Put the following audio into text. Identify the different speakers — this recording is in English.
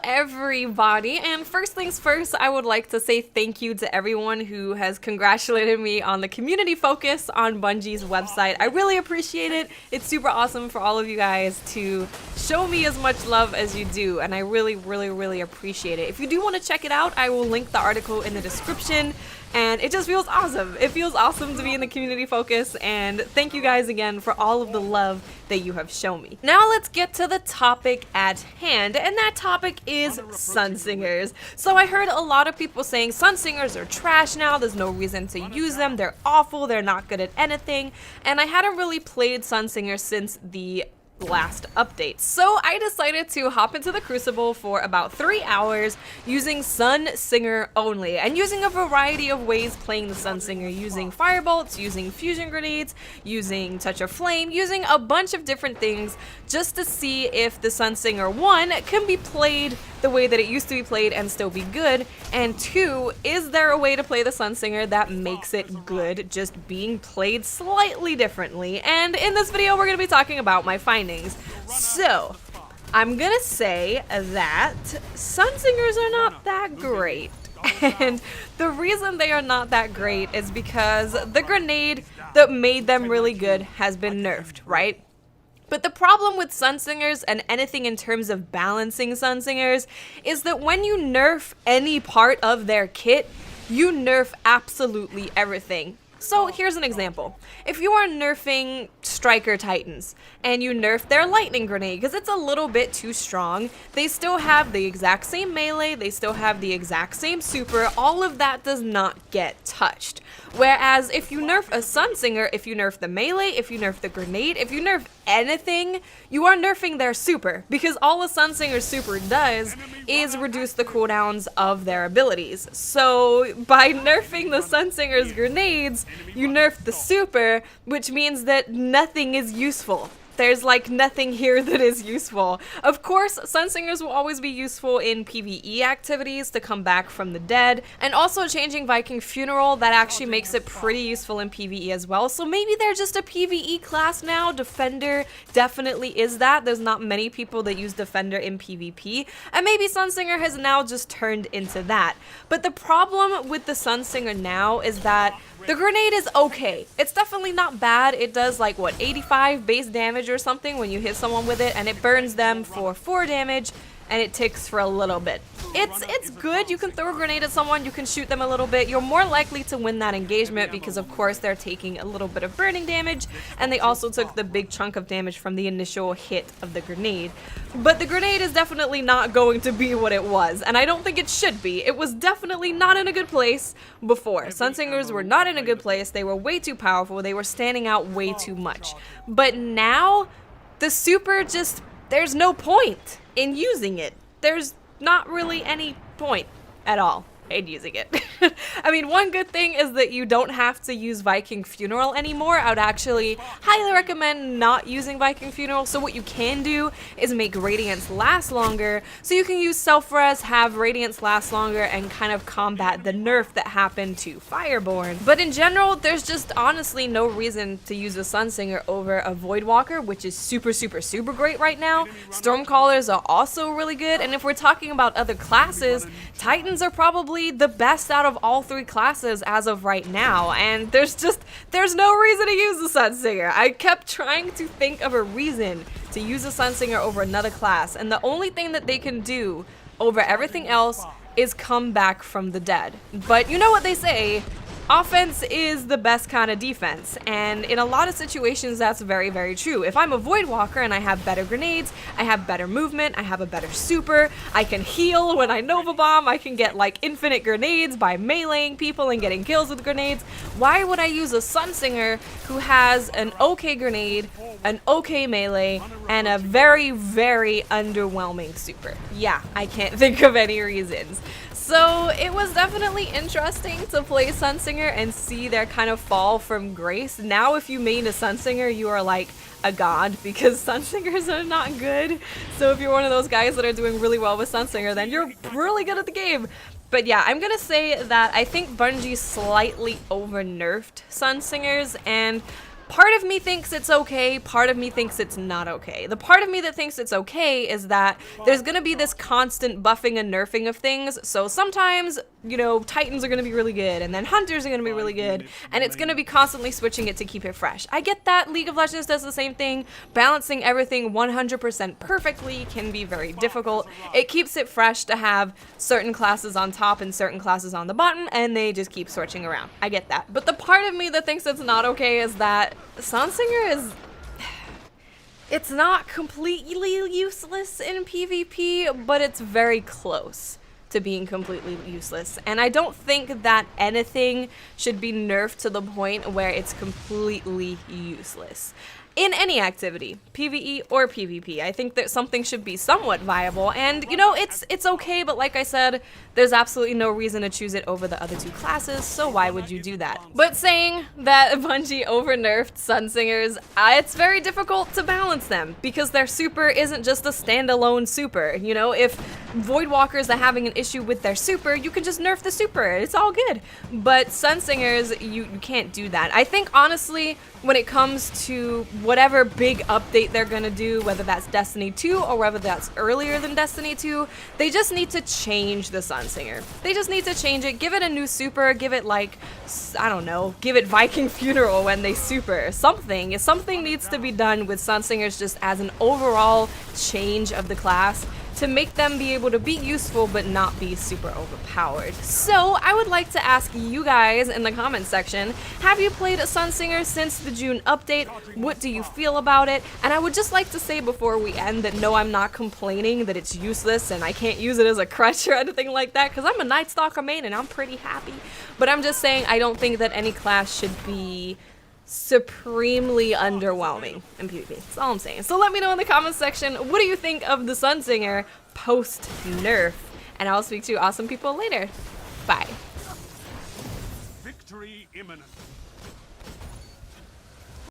Speaker 1: everybody, and first things first, I would like to say thank you to everyone who has congratulated me on the community focus on Bungie's website. I really appreciate it. It's super awesome for all of you guys to show me as much love as you do, and I really appreciate it. If you do want to check it out, I will link the article in the description. And it just feels awesome. It feels awesome to be in the community focus, and thank you guys again for all of the love that you have shown me. Now let's get to the topic at hand, and that topic is sunsingers. So I heard a lot of people saying sunsingers are trash now, there's no reason to use them, they're awful, they're not good at anything, and I hadn't really played sunsingers since the last update. So I decided to hop into the Crucible for about 3 hours using Sunsinger only, and using a variety of ways playing the Sunsinger, using firebolts, using fusion grenades, using touch of flame, using a bunch of different things just to see if the Sunsinger 1 can be played the way that it used to be played and still be good, and 2, is there a way to play the Sunsinger that makes it good just being played slightly differently? And in this video we're going to be talking about my findings. So I'm gonna say that Sunsingers are not that great. And the reason they are not that great is because the grenade that made them really good has been nerfed, right? But the problem with Sunsingers and anything in terms of balancing Sunsingers is that when you nerf any part of their kit, you nerf absolutely everything. So here's an example. If you are nerfing Striker Titans and you nerf their lightning grenade because it's a little bit too strong, they still have the exact same melee, they still have the exact same super, all of that does not get touched. Whereas if you nerf a Sunsinger, if you nerf the melee, if you nerf the grenade, if you nerf anything, you are nerfing their super, because all a Sunsinger's super does is reduce the cooldowns of their abilities. So by nerfing the Sunsinger's grenades, you nerf the super, which means that nothing is useful. There's like nothing here that is useful. Of course, Sunsingers will always be useful in PvE activities to come back from the dead, and also changing Viking Funeral, that actually makes it pretty useful in PvE as well. So maybe they're just a PvE class now. Defender definitely is that. There's not many people that use Defender in PvP, and maybe Sunsinger has now just turned into that. But the problem with the Sunsinger now is that the grenade is okay. It's definitely not bad. It does like, what, 85 base damage or something when you hit someone with it, and it burns them for 4 damage, and it ticks for a little bit. It's good. You can throw a grenade at someone, you can shoot them a little bit. You're more likely to win that engagement because of course they're taking a little bit of burning damage, and they also took the big chunk of damage from the initial hit of the grenade. But the grenade is definitely not going to be what it was, and I don't think it should be. It was definitely not in a good place before. Sunsingers were not in a good place. They were way too powerful. They were standing out way too much. But now, the super just, there's no point in using it. There's not really any point at all in using it. I mean, one good thing is that you don't have to use Viking Funeral anymore. I would actually highly recommend not using Viking Funeral. So what you can do is make Radiance last longer, so you can use self-res, have Radiance last longer, and kind of combat the nerf that happened to Fireborn. But in general, there's just honestly no reason to use a Sunsinger over a Voidwalker, which is super great right now. Stormcallers are also really good, and if we're talking about other classes, Titans are probably the best out of all 3 classes as of right now, and there's no reason to use the Sunsinger. I kept trying to think of a reason to use a Sunsinger over another class, and the only thing that they can do over everything else is come back from the dead. But you know what they say, offense is the best kind of defense, and in a lot of situations that's very true. If I'm a Voidwalker and I have better grenades, I have better movement, I have a better super, I can heal when I Nova Bomb, I can get like infinite grenades by meleeing people and getting kills with grenades, why would I use a Sunsinger who has an okay grenade, an okay melee, and a very underwhelming super? Yeah, I can't think of any reasons. So it was definitely interesting to play Sunsinger and see their kind of fall from grace. Now if you main a Sunsinger, you are like a god, because Sunsingers are not good. So if you're one of those guys that are doing really well with Sunsinger, then you're really good at the game. But yeah, I'm gonna say that I think Bungie slightly over-nerfed Sunsingers, and Part of me thinks it's okay, part of me thinks it's not okay. The part of me that thinks it's okay is that there's gonna be this constant buffing and nerfing of things, so sometimes, you know, Titans are gonna be really good, and then Hunters are gonna be really good, and it's gonna be constantly switching it to keep it fresh. I get that. League of Legends does the same thing. Balancing everything 100% perfectly can be very difficult. It keeps it fresh to have certain classes on top and certain classes on the bottom, and they just keep switching around. I get that. But the part of me that thinks it's not okay is that Sunsinger is... it's not completely useless in PvP, but it's very close to being completely useless. And I don't think that anything should be nerfed to the point where it's completely useless. In any activity, PvE or PvP, I think that something should be somewhat viable, and you know, it's okay, but like I said, there's absolutely no reason to choose it over the other two classes, so why would you do that? But saying that Bungie over-nerfed Sunsingers, it's very difficult to balance them, because their super isn't just a standalone super. You know, if Voidwalkers are having an issue with their super, you can just nerf the super, it's all good. But Sunsingers, you can't do that. I think, honestly, when it comes to whatever big update they're gonna do, whether that's Destiny 2 or whether that's earlier than Destiny 2, they just need to change the Sunsinger. They just need to change it, give it a new super, give it like, I don't know, give it Viking Funeral when they super. Something needs to be done with Sunsingers just as an overall change of the class to make them be able to be useful but not be super overpowered. So I would like to ask you guys in the comment section, have you played a Sunsinger since the June update? What do you feel about it? And I would just like to say before we end that no, I'm not complaining that it's useless and I can't use it as a crutch or anything like that, because I'm a Night Stalker main and I'm pretty happy. But I'm just saying I don't think that any class should be supremely underwhelming in PvP. That's all I'm saying. So let me know in the comments section, what do you think of the Sunsinger post nerf? And I'll speak to you awesome people later. Bye.
Speaker 2: Victory imminent.